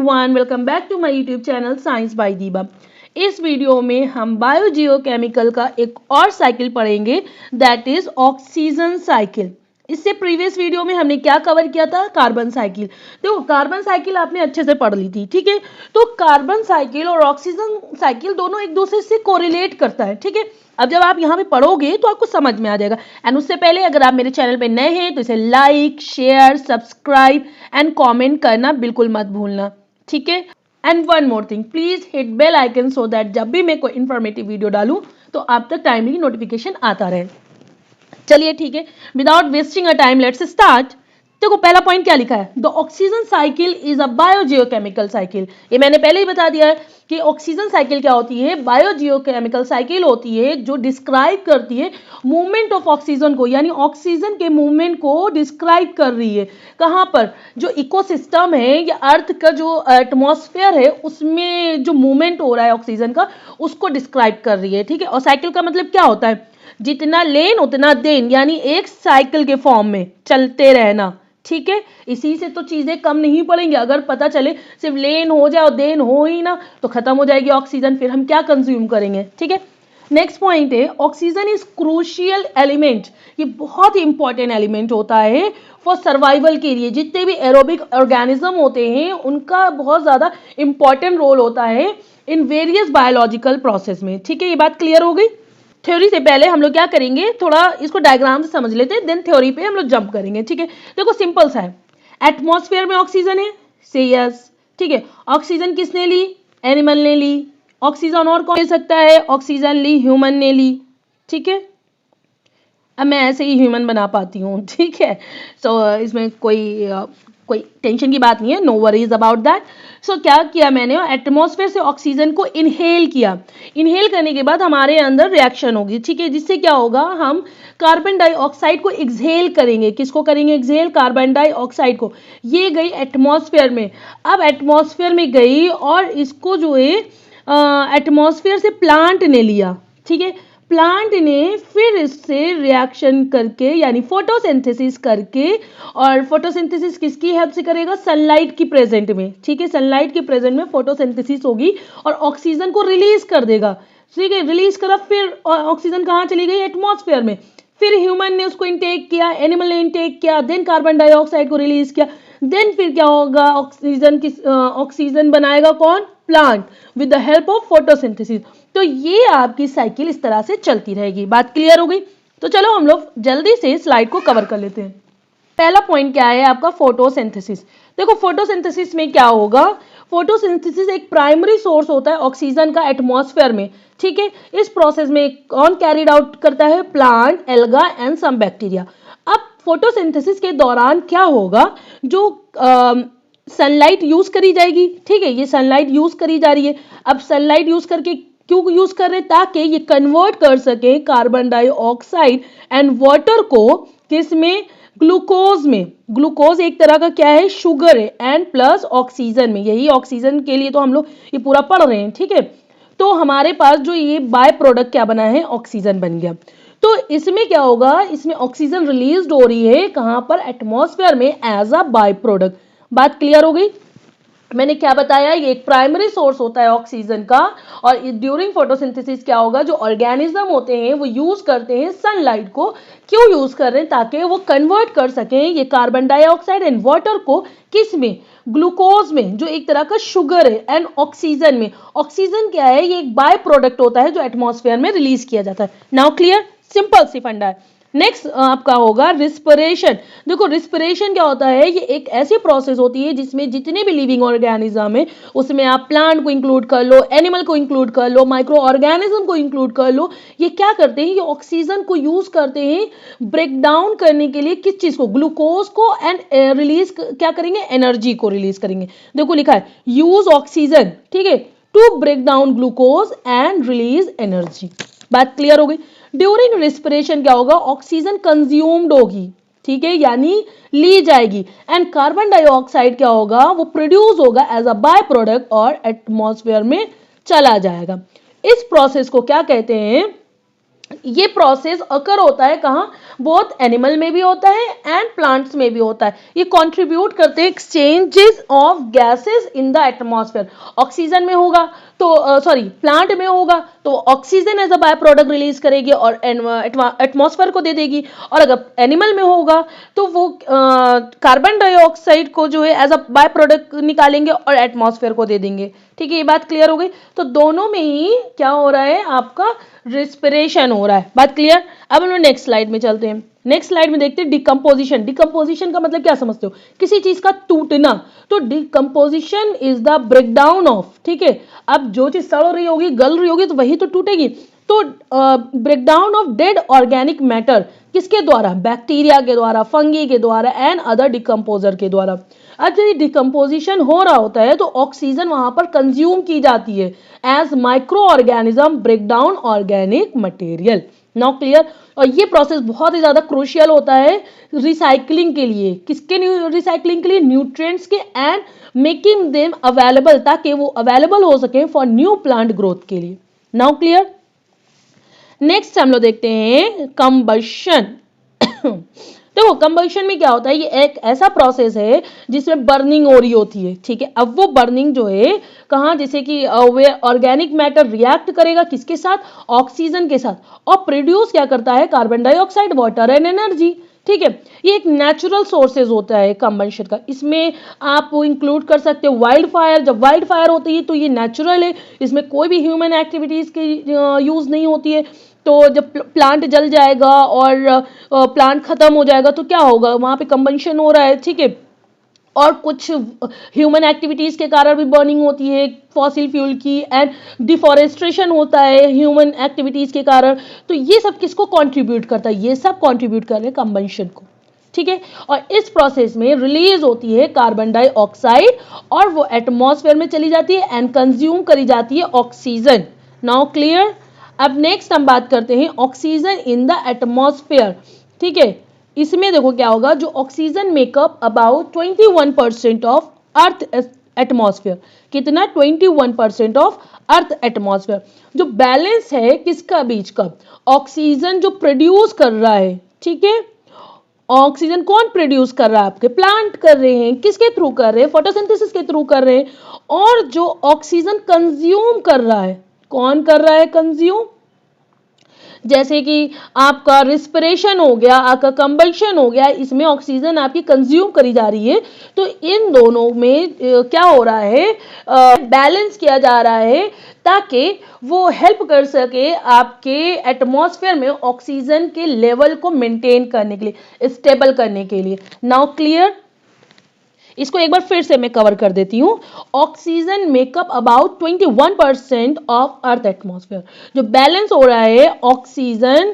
Everyone, welcome back to my YouTube channel science by Deeba. इस video में हम biogeochemical का एक और साइकिल पढ़ेंगे, दैट इज ऑक्सीजन साइकिल। इससे प्रीवियस वीडियो में हमने क्या कवर किया था? Carbon cycle. देखो, कार्बन साइकिल आपने अच्छे से पढ़ ली थी, ठीक है। तो कार्बन साइकिल और ऑक्सीजन साइकिल दोनों एक दूसरे से कोरिलेट करता है, ठीक है। अब जब आप यहाँ पे पढ़ोगे तो आपको समझ में आ जाएगा। एंड उससे पहले अगर आप मेरे चैनल पे नए हैं तो इसे like, share, subscribe and comment करना बिल्कुल मत भूलना, ठीक है। And one more thing, please hit bell icon so that जब भी मैं कोई इंफॉर्मेटिव वीडियो डालूं तो आप तक टाइमली नोटिफिकेशन आता रहे। चलिए ठीक है, without wasting a time let's start. देखो, पहला पॉइंट क्या लिखा है? The oxygen cycle is a biogeochemical cycle. ये मैंने पहले ही बता दिया है कि ऑक्सीजन साइकिल क्या होती है। बायोजियोकेमिकल साइकिल होती है जो डिस्क्राइब करती है मूवमेंट ऑफ ऑक्सीजन को, यानी ऑक्सीजन के मूवमेंट को डिस्क्राइब कर रही है। कहाँ पर? जो इकोसिस्टम है या अर्थ का जो एटमॉस्फेयर है उसमें जो मूवमेंट हो रहा है ऑक्सीजन का, उसको डिस्क्राइब कर रही है, ठीक है। और साइकिल का मतलब क्या होता है? जितना लेन उतना देन, यानी एक साइकिल के फॉर्म में चलते रहना, ठीक है। इसी से तो चीजें कम नहीं पड़ेंगी। अगर पता चले सिर्फ लेन हो जाए और देन हो ही ना तो खत्म हो जाएगी ऑक्सीजन, फिर हम क्या कंज्यूम करेंगे, ठीक है। नेक्स्ट पॉइंट है, ऑक्सीजन इज क्रूशियल एलिमेंट। ये बहुत ही इंपॉर्टेंट एलिमेंट होता है फॉर सर्वाइवल के लिए। जितने भी एरोबिक ऑर्गेनिज्म होते हैं उनका बहुत ज्यादा इंपॉर्टेंट रोल होता है इन वेरियस बायोलॉजिकल प्रोसेस में, ठीक है। ये बात क्लियर हो गई। थ्योरी से पहले हम लोग क्या करेंगे, थोड़ा इसको डायग्राम से समझ लेते हैं, देन थ्योरी पे हम लोग जंप करेंगे, ठीक है। देखो, सिंपल सा है। एटमॉस्फेयर में ऑक्सीजन है, से यस, ठीक है। ऑक्सीजन किसने ली? एनिमल ने ली। ऑक्सीजन और कौन ले सकता है? ऑक्सीजन ली ह्यूमन ने ली, ठीक है। अब मैं ऐसे ही ह्यूमन बना पाती हूँ, ठीक है। सो इसमें कोई टेंशन की बात नहीं है, नो वरीज अबाउट दैट। सो क्या किया मैंने? एटमॉस्फेयर से ऑक्सीजन को इनहेल किया। इनहेल करने के बाद हमारे अंदर रिएक्शन होगी, ठीक है, जिससे क्या होगा, हम कार्बन डाइऑक्साइड को एक्सहेल करेंगे। किसको करेंगे एक्सहेल? कार्बन डाइऑक्साइड को। ये गई एटमॉस्फेयर में। अब एटमॉस्फेयर में गई और इसको जो है एटमॉस्फेयर से प्लांट ने लिया, ठीक है। प्लांट ने फिर इससे रिएक्शन करके, यानी फोटोसिंथेसिस करके, और फोटोसिंथेसिस किसकी हेल्प से करेगा? सनलाइट की प्रेजेंट में, ठीक है। सनलाइट के प्रेजेंट में फोटोसिंथेसिस होगी और ऑक्सीजन को रिलीज कर देगा, ठीक है। रिलीज करा, फिर ऑक्सीजन कहाँ चली गई? एटमॉस्फेयर में। फिर ह्यूमन ने उसको इनटेक किया, एनिमल ने इनटेक किया, देन कार्बन डाइऑक्साइड को रिलीज किया। देन फिर क्या होगा? ऑक्सीजन बनाएगा कौन? Plant, with the help of photosynthesis. तो ये आपकी साइकिल इस तरह से चलती रहेगी। बात क्लियर हो गई? तो चलो हम लोग जल्दी से स्लाइड को कवर कर लेते हैं। पहला पॉइंट क्या है आपका? फोटोसिंथेसिस। देखो, फोटोसिंथेसिस में क्या होगा? फोटोसिंथेसिस एक प्राइमरी सोर्स होता है ऑक्सीजन का एटमॉस्फेयर में, ठीक है। इस प्रोसेस में कौन कैरिड आउट करता है? Plant, algae and some bacteria. अब फोटोसिंथेसिस के दौरान क्या होगा? जो सनलाइट यूज करी जाएगी, ठीक है, ये सनलाइट यूज करी जा रही है। अब सनलाइट यूज करके क्यों यूज कर रहे हैं? ताकि ये कन्वर्ट कर सके कार्बन डाइऑक्साइड एंड वाटर को किस में? ग्लूकोज में। ग्लूकोज एक तरह का क्या है? शुगर है, एंड प्लस ऑक्सीजन में। यही ऑक्सीजन के लिए तो हम लोग ये पूरा पढ़ रहे हैं, ठीक है। तो हमारे पास जो ये बाय प्रोडक्ट क्या बना है? ऑक्सीजन बन गया। तो इसमें क्या होगा? इसमें ऑक्सीजन रिलीज हो रही है कहां पर? एटमॉस्फेयर में, एज अ बाय प्रोडक्ट। बात क्लियर हो गई? मैंने क्या बताया? ये एक प्राइमरी सोर्स होता है ऑक्सीजन का, और ड्यूरिंग फोटोसिंथेसिस क्या होगा? जो ऑर्गेनिज्म होते हैं वो यूज करते हैं सनलाइट को। क्यों यूज कर रहे हैं? ताकि वो कन्वर्ट कर सकें ये कार्बन डाइऑक्साइड एंड वाटर को किस में? ग्लूकोज में, जो एक तरह का शुगर है, एंड ऑक्सीजन में। ऑक्सीजन क्या है? ये एक बाय प्रोडक्ट होता है जो एटमॉस्फेयर में रिलीज किया जाता है। Now clear? सिंपल सी फंडा है। नेक्स्ट आपका होगा रिस्पिरेशन। देखो, रिस्पिरेशन क्या होता है? ये एक ऐसी प्रोसेस होती है जिसमें जितने भी लिविंग ऑर्गेनिज्म है उसमें आप प्लांट को इंक्लूड कर लो, एनिमल को इंक्लूड कर लो, माइक्रो ऑर्गेनिज्म को इंक्लूड कर लो। ये क्या करते हैं? ये ऑक्सीजन को यूज करते हैं ब्रेक डाउन करने के लिए। किस चीज को? ग्लूकोज को, एंड रिलीज क्या करेंगे? एनर्जी को रिलीज करेंगे। देखो लिखा है यूज ऑक्सीजन, ठीक है, to break down glucose and release energy. बात क्लियर हो गई? ड्यूरिंग रिस्पिरेशन क्या होगा? ऑक्सीजन कंज्यूम्ड होगी, ठीक है, यानी ली जाएगी, एंड कार्बन डाइऑक्साइड क्या होगा? वो प्रोड्यूस होगा एज अ बाय प्रोडक्ट और एटमॉस्फेयर में चला जाएगा। इस प्रोसेस को क्या कहते हैं? ये प्रोसेस अकर होता है कहां? बोथ एनिमल में भी होता है एंड प्लांट्स में भी होता है। ये कंट्रीब्यूट करते हैं exchanges of gases in the atmosphere. Oxygen में होगा तो प्लांट में होगा तो oxygen as a by product release करेगी और एटमॉस्फेयर को दे देगी, और अगर एनिमल में होगा तो वो कार्बन डाइऑक्साइड को जो है एज अ बाय प्रोडक्ट निकालेंगे और एटमॉस्फेयर को दे देंगे। ठीक है, ये बात क्लियर हो गई। तो दोनों में ही क्या हो रहा है, आपका रिस्पिरेशन हो रहा है। बात क्लियर। अब हम लोग नेक्स्ट स्लाइड में चलते हैं। नेक्स्ट स्लाइड में देखते हैं डिकम्पोजिशन। डिकम्पोजिशन का मतलब क्या समझते हो, किसी चीज का टूटना। तो decomposition is the breakdown of, ठीक है, अब जो चीज सड़ रही होगी, गल रही होगी, तो वही तो टूटेगी। तो breakdown of dead organic matter किसके द्वारा, बैक्टीरिया के द्वारा, फंगी के द्वारा एंड अदर डिकम्पोजर के द्वारा। अब यदि डिकम्पोजिशन हो रहा होता है तो ऑक्सीजन वहां पर कंज्यूम की जाती है as microorganism break down organic material. Now clear. और ये प्रोसेस बहुत ही ज्यादा क्रूशियल होता है रिसाइकलिंग के लिए। किसके रिसाइकलिंग के लिए, न्यूट्रिएंट्स के एंड मेकिंग देम अवेलेबल, ताकि वो अवेलेबल हो सके फॉर न्यू प्लांट ग्रोथ के लिए। Now clear. नेक्स्ट हम लोग देखते हैं कंबशन। देखो कंबशन में क्या होता है, ये एक ऐसा प्रोसेस है जिसमें बर्निंग हो रही होती है। ठीक है, अब वो बर्निंग जो है कहाँ, जैसे कि वे ऑर्गेनिक मैटर रिएक्ट करेगा किसके साथ, ऑक्सीजन के साथ, और प्रोड्यूस क्या करता है, carbon dioxide, water and energy. ठीक है, ये एक नेचुरल सोर्सेज होता है कंबशन का। इसमें आप इंक्लूड कर सकते हो वाइल्ड फायर। जब वाइल्ड फायर होती है तो ये नेचुरल है, इसमें कोई भी ह्यूमन एक्टिविटीज की यूज नहीं होती है। तो जब प्लांट जल जाएगा और प्लांट खत्म हो जाएगा तो क्या होगा, वहां पे कंबशन हो रहा है। ठीक है, और कुछ ह्यूमन एक्टिविटीज के कारण भी बर्निंग होती है फॉसिल फ्यूल की, एंड डिफॉरेस्ट्रेशन होता है ह्यूमन एक्टिविटीज के कारण। तो ये सब किसको कंट्रीब्यूट करता है, ये सब कंट्रीब्यूट कर रहे हैं कंबशन को। ठीक है, और इस प्रोसेस में रिलीज होती है कार्बन डाइऑक्साइड और वो एटमॉस्फेयर में चली जाती है एंड कंज्यूम करी जाती है ऑक्सीजन। Now clear. अब नेक्स्ट हम बात करते हैं ऑक्सीजन इन द एटमॉस्फेयर। ठीक है, इसमें देखो क्या होगा, जो oxygen makeup about 21% of earth atmosphere. कितना, 21% ऑफ अर्थ एटमॉस्फेयर। जो बैलेंस है किसका बीच का, ऑक्सीजन जो प्रोड्यूस कर रहा है। ठीक है, ऑक्सीजन कौन प्रोड्यूस कर रहा है, आपके प्लांट कर रहे हैं। किसके थ्रू कर रहे हैं, फोटोसिंथेसिस के थ्रू कर रहे हैं। और जो ऑक्सीजन कंज्यूम कर रहा है, कौन कर रहा है कंज्यूम, जैसे कि आपका रिस्पिरेशन हो गया, आपका कंबशन हो गया, इसमें ऑक्सीजन आपकी कंज्यूम करी जा रही है। तो इन दोनों में क्या हो रहा है, बैलेंस किया जा रहा है, ताकि वो हेल्प कर सके आपके एटमॉस्फेयर में ऑक्सीजन के लेवल को मेंटेन करने के लिए, स्टेबल करने के लिए। Now clear. इसको एक बार फिर से मैं कवर कर देती हूं। Oxygen makeup about 21% of earth atmosphere. जो बैलेंस हो रहा है ऑक्सीजन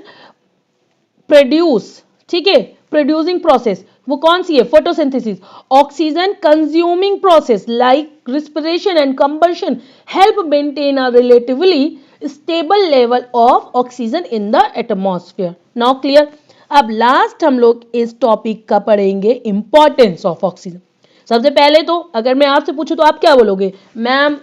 प्रोड्यूस, ठीक है, प्रोड्यूसिंग प्रोसेस, वो कौन सी है, photosynthesis. Oxygen consuming process like respiration and combustion help maintain a relatively stable level of oxygen in the atmosphere. Now clear. अब लास्ट हम लोग इस टॉपिक का पढ़ेंगे इंपॉर्टेंस ऑफ ऑक्सीजन। सबसे पहले तो अगर मैं आपसे पूछूं तो आप क्या बोलोगे, ma'am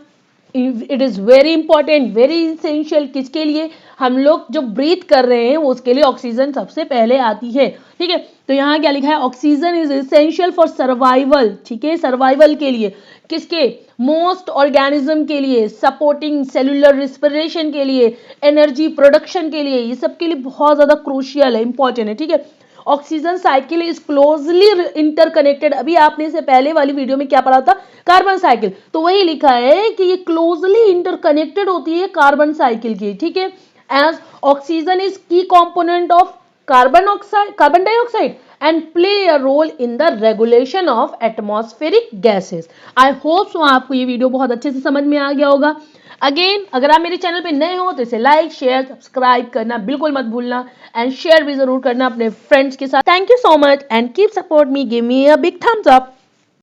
it is very important, very essential. किसके लिए, हम लोग जो ब्रीथ कर रहे हैं उसके लिए ऑक्सीजन सबसे पहले आती है। ठीक है, तो यहाँ क्या लिखा है, oxygen is essential for survival. ठीक है, सर्वाइवल के लिए, किसके, मोस्ट ऑर्गेनिज्म के लिए, सपोर्टिंग सेलुलर रिस्पिरेशन के लिए, एनर्जी प्रोडक्शन के लिए, ये सब के लिए बहुत ज्यादा क्रूशियल है, इंपॉर्टेंट है। ठीक है, oxygen cycle is closely interconnected. अभी आपने इससे पहले वाली वीडियो में क्या पढ़ा था, कार्बन साइकिल, तो वही लिखा है कि ये क्लोजली इंटरकनेक्टेड होती है कार्बन साइकिल की। ठीक है, एज ऑक्सीजन इज की component of carbon dioxide and play a role in the regulation of atmospheric gases. I hope so आपको ये वीडियो बहुत अच्छे से समझ में आ गया होगा। अगेन अगर आप मेरे चैनल पे नए हो तो इसे लाइक शेयर सब्सक्राइब करना बिल्कुल मत भूलना, एंड शेयर भी जरूर करना अपने फ्रेंड्स के साथ। Thank you so much and keep support me, give me a big thumbs up.